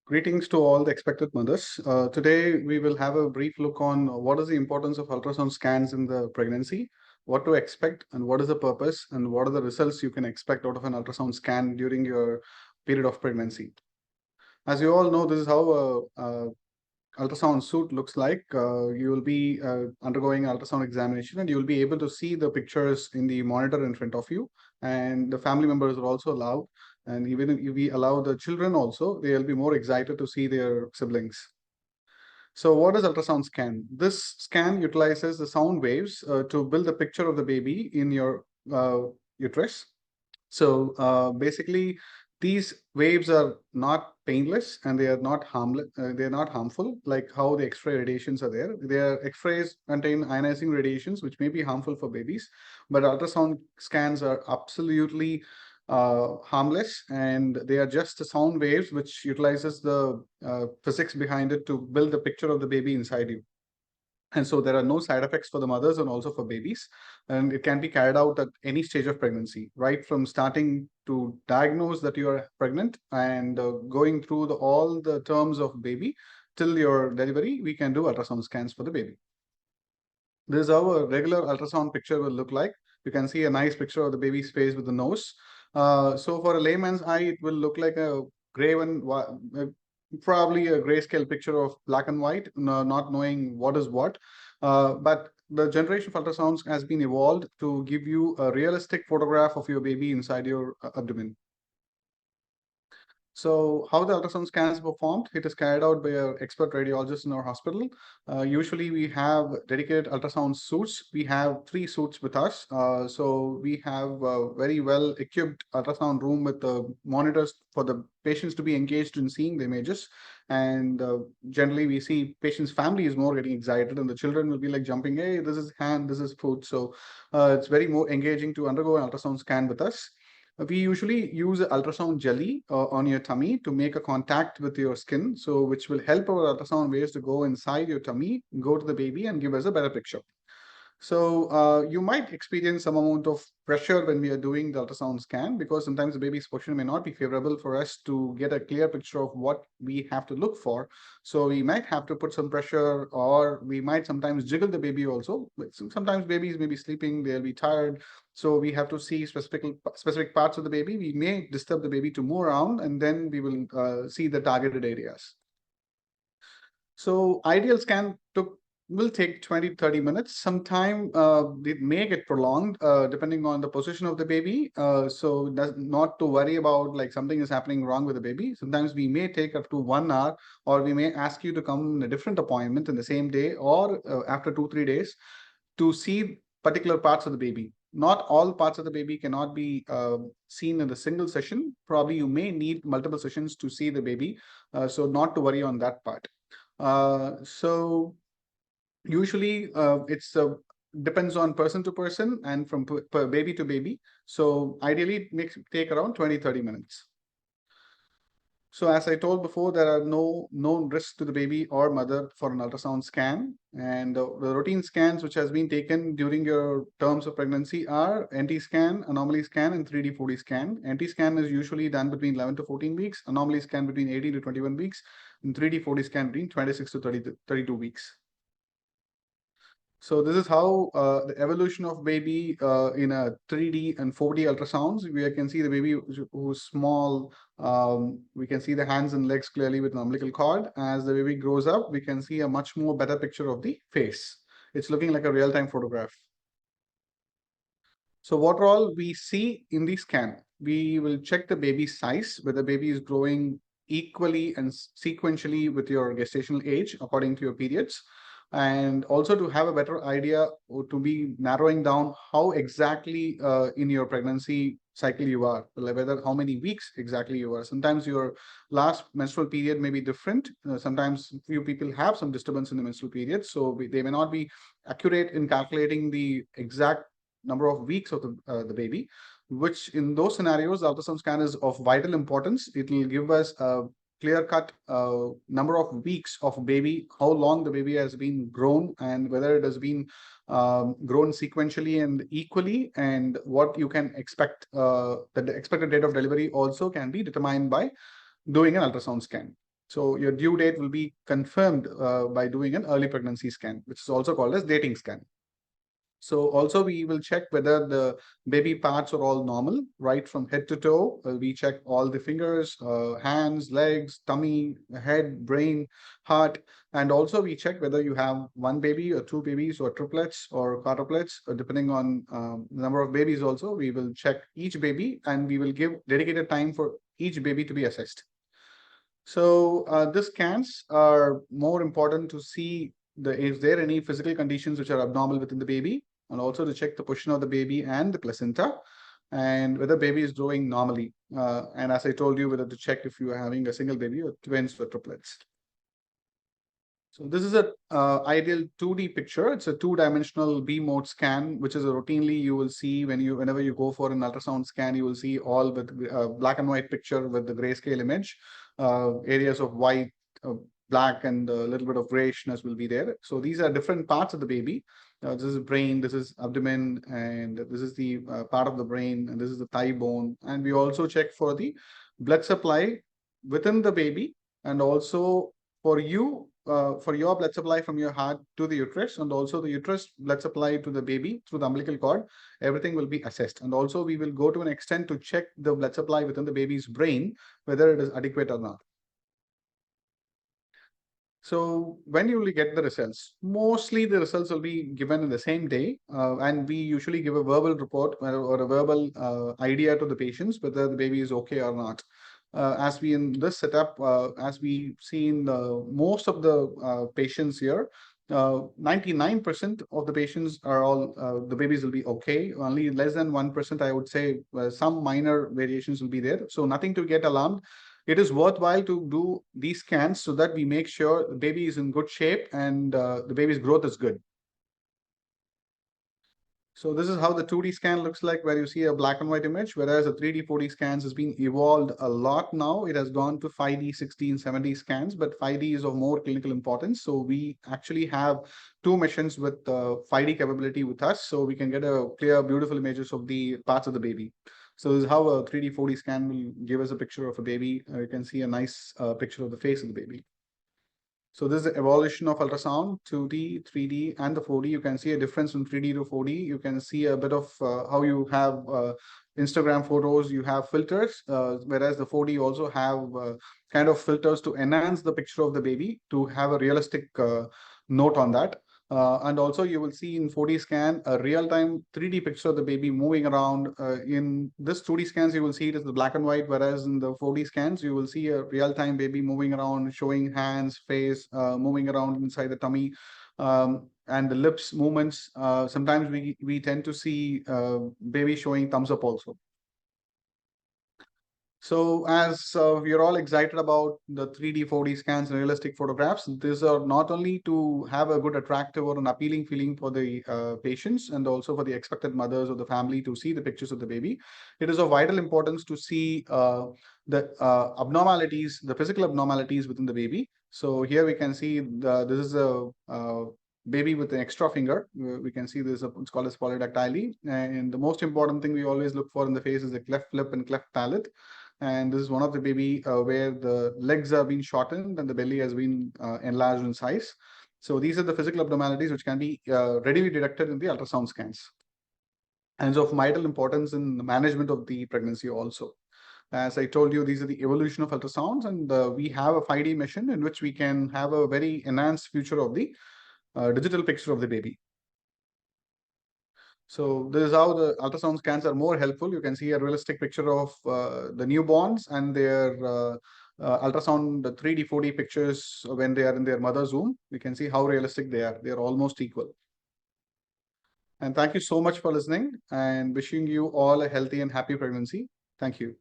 Greetings to all the expected mothers. Today, we will have a brief look on what is the importance of ultrasound scans in the pregnancy, what to expect, and what is the purpose, and what are the results you can expect out of an ultrasound scan during your period of pregnancy. As you all know, this is how a ultrasound suit looks like. You will be undergoing ultrasound examination, and you will be able to see the pictures in the monitor in front of you. And the family members are also allowed. And even if we allow the children also, they'll be more excited to see their siblings. So, what is ultrasound scan? This scan utilizes the sound waves to build a picture of the baby in your uterus. So basically, these waves are not painless and they are not harmless. They are not harmful, like how the X-ray radiations are there. Their X-rays contain ionizing radiations, which may be harmful for babies, but ultrasound scans are absolutely harmless, and they are just the sound waves which utilizes the physics behind it to build the picture of the baby inside you. And so there are no side effects for the mothers and also for babies. And it can be carried out at any stage of pregnancy, right from starting to diagnose that you are pregnant and going through all the terms of baby till your delivery. We can do ultrasound scans for the baby. This is how a regular ultrasound picture will look like. You can see a nice picture of the baby's face with the nose. So for a layman's eye, it will look like a gray and probably a grayscale picture of black and white, not knowing what is what. But the generation of ultrasounds has been evolved to give you a realistic photograph of your baby inside your abdomen. So how the ultrasound scan is performed, it is carried out by an expert radiologist in our hospital. Usually we have dedicated ultrasound suits. We have 3 suits with us. So we have a very well equipped ultrasound room with monitors for the patients to be engaged in seeing the images. And generally we see patient's family is more getting excited and the children will be like jumping, hey, this is hand, this is foot. So it's very more engaging to undergo an ultrasound scan with us. We usually use ultrasound jelly on your tummy to make a contact with your skin, so which will help our ultrasound waves to go inside your tummy, go to the baby, and give us a better picture. So you might experience some amount of pressure when we are doing the ultrasound scan because sometimes the baby's position may not be favorable for us to get a clear picture of what we have to look for. So we might have to put some pressure, or we might sometimes jiggle the baby also. Sometimes babies may be sleeping, they'll be tired. So we have to see specific parts of the baby. We may disturb the baby to move around, and then we will see the targeted areas. So ideal scan will take 20-30 minutes. Sometime it may get prolonged depending on the position of the baby. So not to worry about like something is happening wrong with the baby. Sometimes we may take up to 1 hour, or we may ask you to come in a different appointment in the same day or after 2-3 days to see particular parts of the baby. Not all parts of the baby cannot be seen in a single session. Probably you may need multiple sessions to see the baby. So not to worry on that part. So usually it's depends on person to person and from per baby to baby. So ideally it makes take around 20-30 minutes. So as I told before, there are no known risks to the baby or mother for an ultrasound scan. And the routine scans which has been taken during your terms of pregnancy are NT scan, anomaly scan, and 3D 4D scan. NT scan is usually done between 11 to 14 weeks, anomaly scan between 18 to 21 weeks, and 3D 4D scan between 26 to 32 weeks. So this is how the evolution of baby in a 3D and 4D ultrasounds. We can see the baby who's small. We can see the hands and legs clearly with an umbilical cord. As the baby grows up, we can see a much more better picture of the face. It's looking like a real-time photograph. So what all we see in the scan? We will check the baby's size, whether the baby is growing equally and sequentially with your gestational age according to your periods, and also to have a better idea or to be narrowing down how exactly in your pregnancy cycle you are, whether how many weeks exactly you are. Sometimes your last menstrual period may be different. Sometimes few people have some disturbance in the menstrual period, so they may not be accurate in calculating the exact number of weeks of the baby, which in those scenarios, the ultrasound scan is of vital importance. It will give us a clear-cut number of weeks of baby, how long the baby has been grown, and whether it has been grown sequentially and equally, and what you can expect. The expected date of delivery also can be determined by doing an ultrasound scan. So your due date will be confirmed by doing an early pregnancy scan, which is also called as dating scan. So also we will check whether the baby parts are all normal, right from head to toe. We check all the fingers, hands, legs, tummy, head, brain, heart, and also we check whether you have one baby or two babies or triplets or quadruplets, depending on the number of babies. Also, we will check each baby and we will give dedicated time for each baby to be assessed. So the scans are more important to see is there any physical conditions which are abnormal within the baby, and also to check the position of the baby and the placenta, and whether baby is growing normally. And as I told you, whether to check if you are having a single baby or twins or triplets. So this is a ideal 2D picture. It's a two-dimensional B mode scan, which is a routinely you will see whenever you go for an ultrasound scan, you will see all with black and white picture with the grayscale image. Areas of white, black, and a little bit of grayishness will be there. So these are different parts of the baby. This is brain, this is abdomen, and this is the part of the brain, and this is the thigh bone. And we also check for the blood supply within the baby, and also for you, for your blood supply from your heart to the uterus, and also the uterus blood supply to the baby through the umbilical cord, everything will be assessed. And also we will go to an extent to check the blood supply within the baby's brain, whether it is adequate or not. So when you will get the results, mostly the results will be given in the same day, and we usually give a verbal report or a verbal idea to the patients whether the baby is okay or not. As we in this setup, as we see in most of the patients here, 99% of the patients are all the babies will be okay. Only less than 1%, I would say, some minor variations will be there. So nothing to get alarmed. It is worthwhile to do these scans so that we make sure the baby is in good shape and the baby's growth is good. So this is how the 2D scan looks like, where you see a black and white image, whereas the 3D, 4D scans has been evolved a lot now. It has gone to 5D, 16, 7D scans, but 5D is of more clinical importance. So we actually have two machines with 5D capability with us, so we can get a clear, beautiful images of the parts of the baby. So this is how a 3D, 4D scan will give us a picture of a baby. You can see a nice picture of the face of the baby. So this is the evolution of ultrasound, 2D, 3D, and the 4D. You can see a difference from 3D to 4D. You can see a bit of how you have Instagram photos, you have filters, whereas the 4D also have kind of filters to enhance the picture of the baby to have a realistic note on that. And also you will see in 4D scan a real-time 3D picture of the baby moving around. In this 2D scans, you will see it as the black and white, whereas in the 4D scans, you will see a real-time baby moving around, showing hands, face, moving around inside the tummy, and the lips movements. Sometimes we tend to see baby showing thumbs up also. So as we're all excited about the 3D, 4D scans and realistic photographs, these are not only to have a good attractive or an appealing feeling for the patients and also for the expected mothers of the family to see the pictures of the baby. It is of vital importance to see the abnormalities, the physical abnormalities within the baby. So here we can see this is a baby with an extra finger. We can see this, it's called as polydactyly. And the most important thing we always look for in the face is the cleft lip and cleft palate. And this is one of the baby where the legs are being shortened and the belly has been enlarged in size. So these are the physical abnormalities which can be readily detected in the ultrasound scans. And it's of vital importance in the management of the pregnancy also. As I told you, these are the evolution of ultrasounds, and we have a 5D machine in which we can have a very enhanced future of the digital picture of the baby. So this is how the ultrasound scans are more helpful. You can see a realistic picture of the newborns and their ultrasound, the 3D, 4D pictures when they are in their mother's womb. We can see how realistic they are. They are almost equal. And thank you so much for listening and wishing you all a healthy and happy pregnancy. Thank you.